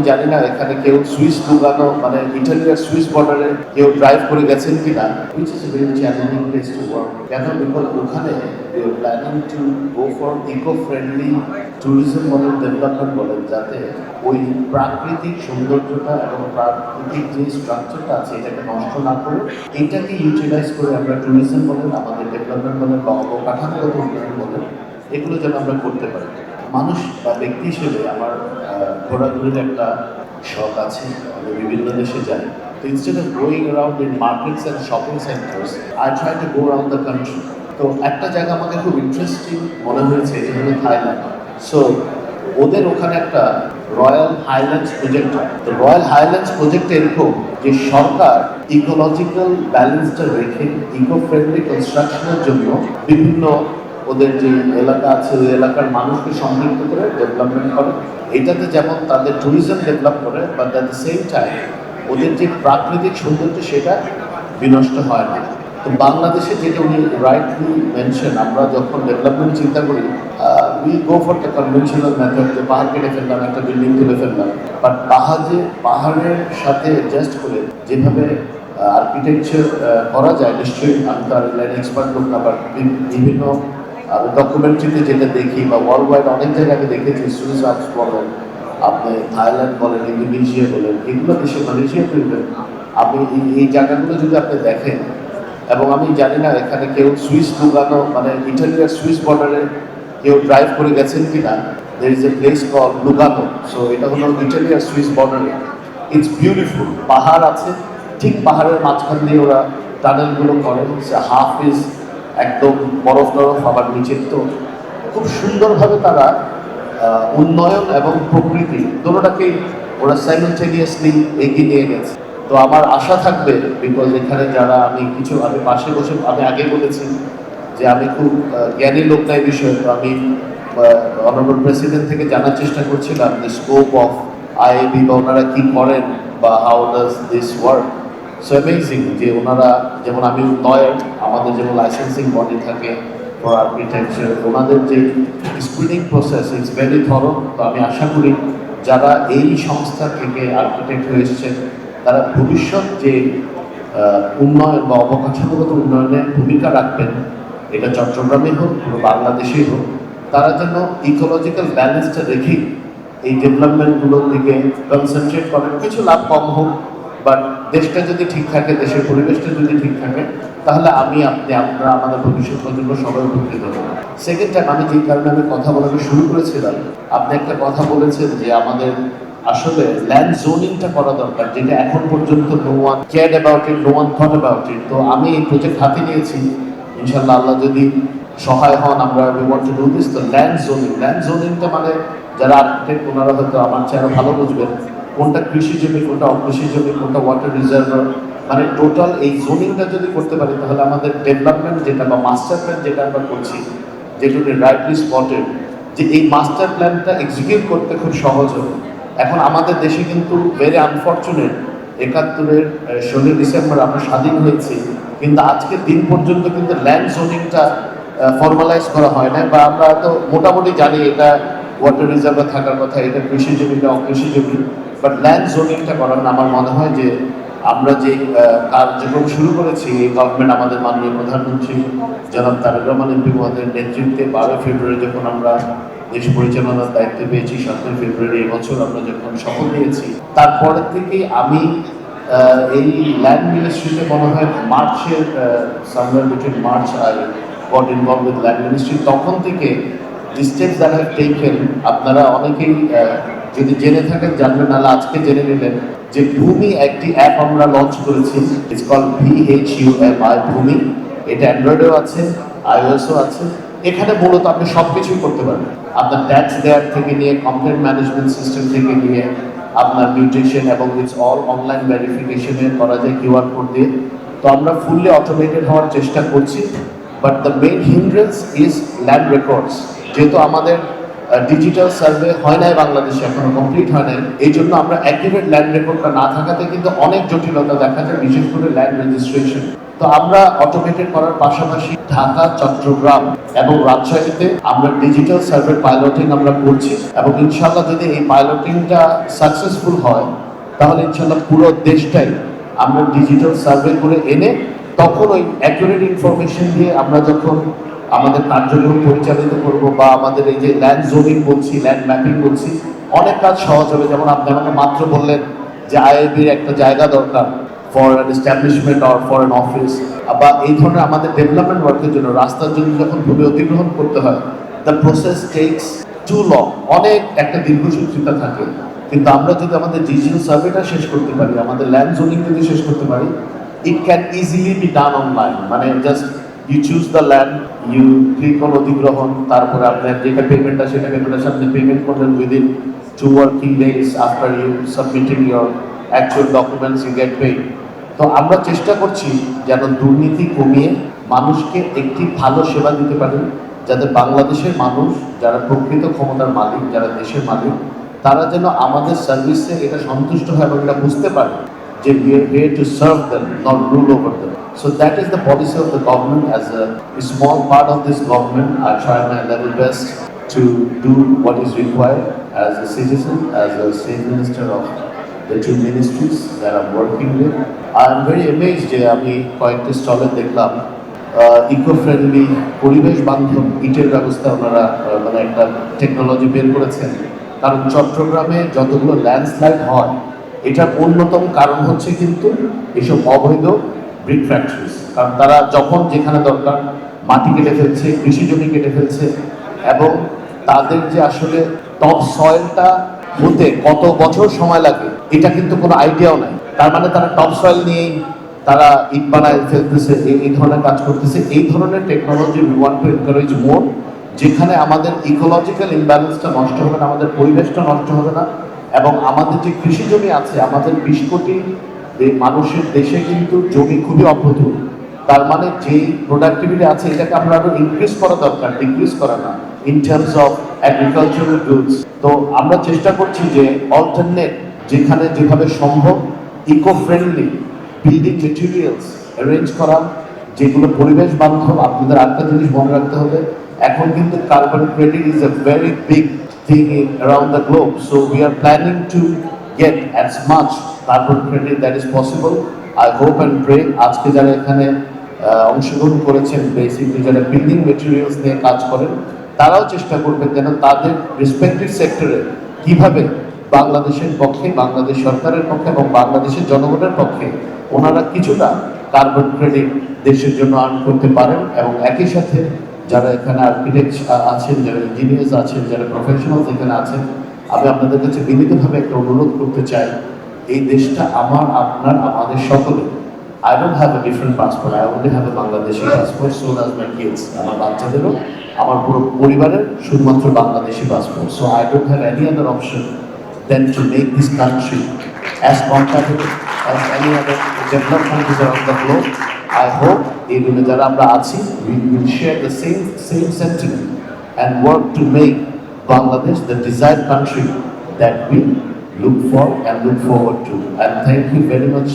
জানি না এখানে কেউ সুইস লুগানো মানে ইটালিয়ার সুইস বর্ডারে কেউ ড্রাইভ করে গেছেন কিনা, which is a very challenging place to work. কেন? বিকজ ওখানে we are planning to go for eco-friendly tourism model development বলেন, যাতে ওই প্রাকৃতিক সৌন্দর্যতা এবং প্রাকৃতিক যে স্ট্রাকচারটা আছে এটাকে নষ্ট না করে এটাকে ইউটিলাইজ করে আমরা ট্যুরিজম বলেন, আমাদের ডেভেলপমেন্ট বলেন বা অবকাঠামোগত উন্নয়ন বলেন, এগুলো যেন আমরা করতে পারি। মানুষ বা ব্যক্তি হিসেবে আমার ঘোরাঘুরির একটা শখ আছে, আমি বিভিন্ন দেশে যাই। তো instead of going around in markets and shopping centres, I try to go around the country. তো একটা জায়গা আমাকে খুব ইন্টারেস্টিং মনে হয়েছে, এটা হলো থাইল্যান্ড। সো ওদের ওখানে একটা রয়্যাল হাইল্যান্ডস প্রজেক্ট হয়। তো রয়্যাল হাইল্যান্ডস প্রজেক্টে এরকম যে সরকার ইকোলজিক্যাল ব্যালেন্সটা রেখে ইকো ফ্রেন্ডলি কনস্ট্রাকশনের জন্য বিভিন্ন ওদের যে এলাকা আছে ওই এলাকার মানুষকে সম্পৃক্ত করে ডেভেলপমেন্ট করে। এটাতে যেমন তাদের ট্যুরিজম ডেভেলপ করে, but at the same time ওদের যে প্রাকৃতিক সৌন্দর্য সেটা বিনষ্ট হয় না। তো বাংলাদেশে যেটা উনি রাইটলি মেনশন, আমরা যখন ডেভেলপমেন্ট চিন্তা করি we go for the conventional method, যে পাহাড় কেটে ফেললাম, একটা বিল্ডিং তুলে ফেললাম। বাট পাহাড়ের সাথে অ্যাডজাস্ট করে যেভাবে আর্কিটেকচার করা যায়, নিশ্চয়ই আমি তো আর লাইন এক্সপার্ট লোক না, বাট বিভিন্ন ডকুমেন্টারিতে যেটা দেখি বা ওয়ার্ল্ড ওয়াইড অনেক জায়গায় আমি দেখেছি, সুইস আল্পস বলেন, আপনি থাইল্যান্ড বলেন, ইন্দোনেশিয়া বলেন, এগুলো দেশে মালয়েশিয়া বলবেন, আপনি এই জায়গাগুলো যদি আপনি দেখেন, এবং আমি জানি না এখানে কেউ সুইস লুগানো মানে ইটালিয়ার সুইস বর্ডারে কেউ ড্রাইভ করে গেছেন কিনা, there is a place call Lugano. So এটা হলো ইটালিয়ার সুইস বর্ডারে। ইটস বিউটিফুল, পাহাড় আছে, ঠিক পাহাড়ের মাঝখান দিয়ে ওরা টানেলগুলো করে, হাফ ইজ একদম বরফ টরফ, আবার নিচের তো খুব সুন্দরভাবে তারা উন্নয়ন এবং প্রকৃতি দুটোটাকেই ওরা সাইমেলটেনিয়াসলি এগিয়ে নিয়ে গেছে। তো আমার আশা থাকবে, বিকজ এখানে যারা আমি পাশে বসে আমি আগে বলেছি যে আমি খুব জ্ঞানী লোক নাই বিষয়ে, তো আমি অনারেবল প্রেসিডেন্ট থেকে জানার চেষ্টা করছিলাম দ্য স্কোপ অফ আইএবি বা ওনারা কী করেন বা how does this work. So amazing যে ওনারা, যেমন আমি লয়ার, আমাদের যেমন লাইসেন্সিং বডি থাকে ফর আর্কিটেকচার, ওনাদের যে screening process it's very thorough. তো আমি আশা করি যারা এই সংস্থা থেকে আর্কিটেক্ট হয়ে এসেছেন তারা ভবিষ্যৎ যে উন্নয়ন বা অবকাঠামোগত উন্নয়নে ভূমিকা রাখবেন, এটা চট্টগ্রামে হোক পুরো বাংলাদেশেই হোক, তারা যেন ইকোলজিক্যাল ব্যালেন্সটা রেখেই এই ডেভেলপমেন্টগুলোর দিকে কনসেন্ট্রেট করেন। কিছু লাভ কম হোক, বাট দেশটা যদি ঠিক থাকে, দেশের পরিবেশটা যদি ঠিক থাকে, তাহলে আপনি আমরা আমাদের ভবিষ্যৎ প্রজন্ম সবাই উপকৃত হব। সেকেন্ড টাইম আমি যে কারণে আমি কথা বলাকে শুরু করেছিলাম, আপনি একটা কথা বলেছেন যে আমাদের আসলে ল্যান্ড জোনিংটা করা দরকার, যেটা এখন পর্যন্ত no one cared about it, no one thought about it. তো আমি এই প্রজেক্ট হাতে নিয়েছি, ইনশাল্লাহ আল্লাহ যদি সহায় হন, আমরা we want to do this. তো ল্যান্ড জোনিংটা মানে যারা আর্কিটেক্ট ওনারা হয়তো আমার চেয়ে আরো ভালো বুঝবেন, কোনটা কৃষি জমি, কোনটা অকৃষি জমি, কোনটা ওয়াটার রিজার্ভার, মানে টোটাল এই জোনিংটা যদি করতে পারি তাহলে আমাদের ডেভেলপমেন্ট যেটা বা মাস্টার প্ল্যান যেটা আমরা করছি, যেটা রাইটলি স্পটেড, যে এই মাস্টার প্ল্যানটা এক্সিকিউট করতে খুব সহজ হবে। এখন আমাদের দেশে কিন্তু ভেরি আনফর্চুনেট, ৭১-এর ১৬ ডিসেম্বর আমরা স্বাধীন হয়েছি, কিন্তু আজকের দিন পর্যন্ত কিন্তু ল্যান্ড জোনিংটা ফর্মালাইজ করা হয় না, বা আমরা তো মোটামুটি জানি এটা ওয়াটার রিজার্ভে থাকার কথা, এটা কৃষি জমিটা অকৃষি জমি, বাট ল্যান্ড জোনিংটা করার আমার মনে হয় যে আমরা যে কার্যক্রম শুরু করেছি এই গভর্নমেন্ট, আমাদের মাননীয় প্রধানমন্ত্রী জনাব তারেক রহমান এমপি মহোদয়ের নেতৃত্বে ১২ ফেব্রুয়ারি যখন আমরা দেশ পরিচালনার দায়িত্ব পেয়েছি, ৭ ফেব্রুয়ারি এবছর আমরা যখন শপথ নিয়েছি, তারপরের থেকেই আমি এই ল্যান্ড মিনিস্ট্রিতে মনে হয় মার্চের somewhere between March I got involve with land ministry. তখন থেকে দি স্টেপস দ্যাট হ্যাভ টেকেন, আপনারা অনেকেই যদি জেনে থাকেন জানবেন, নাহলে আজকে জেনে নিলেন যে ভূমি একটি অ্যাপ আমরা লঞ্চ করেছি, ইটস কল VHUMI ভূমি। এটা অ্যান্ড্রয়েডেও আছে, iOS-ও আছে। এখানে মূলত আপনি সব কিছুই করতে পারবেন, আপনার ট্যাক্স দেওয়ার থেকে নিয়ে কমপ্লেন্ট ম্যানেজমেন্ট সিস্টেম থেকে নিয়ে আপনার মিউটেশন, এবং ইটস অল অনলাইন ভেরিফিকেশনে করা যায় কিউআর কোড দিয়ে। তো আমরা ফুললি অটোমেটেড হওয়ার চেষ্টা করছি, but the main hindrance is land records. যেহেতু আমাদের ডিজিটাল সার্ভে হয় নাই বাংলাদেশে, এখনো কমপ্লিট হয় নাই, এই জন্য আমরা অ্যাক্টিভেট ল্যান্ড রেকর্ডটা না থাকাতে কিন্তু অনেক জটিলতা দেখা যায়, বিশেষ করে ল্যান্ড রেজিস্ট্রেশন। তো আমরা অটোমেটেড করার পাশাপাশি ঢাকা, চট্টগ্রাম এবং রাজশাহীতে আমরা ডিজিটাল সার্ভে পাইলটিং আমরা করছি এবং ইনশাআল্লাহ যদি এই পাইলটিংটা সাকসেসফুল হয় তাহলে ইনশাআল্লাহ পুরো দেশটাই আমরা ডিজিটাল সার্ভে করে এনে তখন ওই অ্যাকুরেট ইনফরমেশন দিয়ে আমরা যখন আমাদের কার্যক্রম পরিচালিত করব বা আমাদের এই যে ল্যান্ড জোনিং বলছি, ল্যান্ড ম্যাপিং বলছি, অনেক কাজ সহজ হবে। যেমন আপনি আমাকে মাত্র বললেন যে আইআইবির একটা জায়গা দরকার for an establishment or for an office, বা এই ধরনের আমাদের ডেভেলপমেন্ট ওয়ার্কের জন্য রাস্তার জন্য যখন ভূমি অধিগ্রহণ করতে হয়, the process takes too long, অনেক একটা দীর্ঘসূত্রিতা থাকে। কিন্তু আমরা যদি আমাদের ডিজিটাল সার্ভেটা শেষ করতে পারি, আমাদের ল্যান্ড জোনিং যদি শেষ করতে পারি, it can easily be done online. মানে just you choose the land, you click on অধিগ্রহণ, তারপরে আপনার যেটা পেমেন্টটা সেটা পেমেন্টের সাথে পেমেন্ট করলেন within 2 working days after you submitting your actual documents you get paid. তো আমরা চেষ্টা করছি যেন দুর্নীতি কমিয়ে মানুষকে একটি ভালো সেবা দিতে পারি, যাতে বাংলাদেশের মানুষ যারা প্রকৃত ক্ষমতার মালিক, যারা দেশের মালিক, তারা যেন আমাদের সার্ভিসে এটা সন্তুষ্ট হয় এবং এটা বুঝতে পারে যে we are here to serve them, not rule over them. So that is the policy of the government. As a small part of this government, I try my level best to do what is required as a citizen, as a state minister of the two ministries that I'm working with. I am very amazed যে আমি কয়েকটি স্টলে দেখলাম eco friendly, পরিবেশ বান্ধব ইটের ব্যবস্থা ওনারা মানে একটা টেকনোলজি বের করেছেন। কারণ চট্টগ্রামে যতগুলো ল্যান্ডস্লাইড হয় এটার অন্যতম কারণ হচ্ছে কিন্তু এসব অবৈধ ব্রিক ফ্যাক্টরিজ। কারণ তারা যখন যেখানে দরকার মাটি কেটে ফেলছে, কৃষি জমি কেটে ফেলছে, এবং তাদের যে আসলে টপ সয়েলটা হতে কত বছর সময় লাগে এটা কিন্তু কোনো আইডিয়াও নাই। তার মানে তারা টপ সয়েল নিয়েই তারা ইট বানায় ফেলতেছে, এই ধরনের কাজ করতেছে। এই ধরনের technology we want to encourage more, যেখানে আমাদের ইকোলজিক্যাল ইমব্যালেন্সটা নষ্ট হবে না, আমাদের পরিবেশটা নষ্ট হবে না, এবং আমাদের যে কৃষি জমি আছে, আমাদের 20 কোটি মানুষের দেশে কিন্তু জমি খুবই অপ্রতুল। তার মানে যেই প্রোডাক্টিভিটি আছে এটাকে আমরা আরো ইনক্রিজ করা দরকার, ডিক্রিজ করা না, in terms of agricultural goods. তো আমরা চেষ্টা করছি যে অল্টারনেট যেখানে যেভাবে সম্ভব eco friendly building materials arrange করা, যেগুলো পরিবেশ বান্ধব। আপনাদের আরেকটা জিনিস মনে রাখতে হবে, এখন কিন্তু carbon credit is a very big thing around the globe, so we are planning to get as much carbon credit that is possible. I hope and pray আজকে যারা এখানে অংশগ্রহণ করেছেন, বেসিক্যালি যারা বিল্ডিং মেটেরিয়ালস নিয়ে কাজ করেন, তারাও চেষ্টা করবেন যেন তাদের রেসপেক্টিভ সেক্টরে কিভাবে বাংলাদেশের পক্ষে, বাংলাদেশ সরকারের পক্ষে এবং বাংলাদেশের জনগণের পক্ষে ওনারা কিছুটা কার্বন ক্রেডিট দেশের জন্য আর্ন করতে পারেন। এবং একই সাথে যারা এখানে আর্কিটেক্ট আছেন, যারা ইঞ্জিনিয়ার্স আছেন, যারা প্রফেশনালস এখানে আছেন, আমি আপনাদের কাছে বিনীতভাবে একটা অনুরোধ করতে চাই, এই দেশটা আমার, আপনার, আমাদের সকলে। I don't have a different passport, I only have a Bangladeshi passport, so does my kids. আমার বাচ্চাদেরও, আমার পুরো পরিবারের শুধুমাত্র Bangladeshi passport. So I don't have any other option than to make this country as compatible as any other developed countries around the globe. I hope এই দিনে যারা আমরা আছি, we will share the same sentiment and work to make Bangladesh the desired country that we look for and look forward to. And thank you very much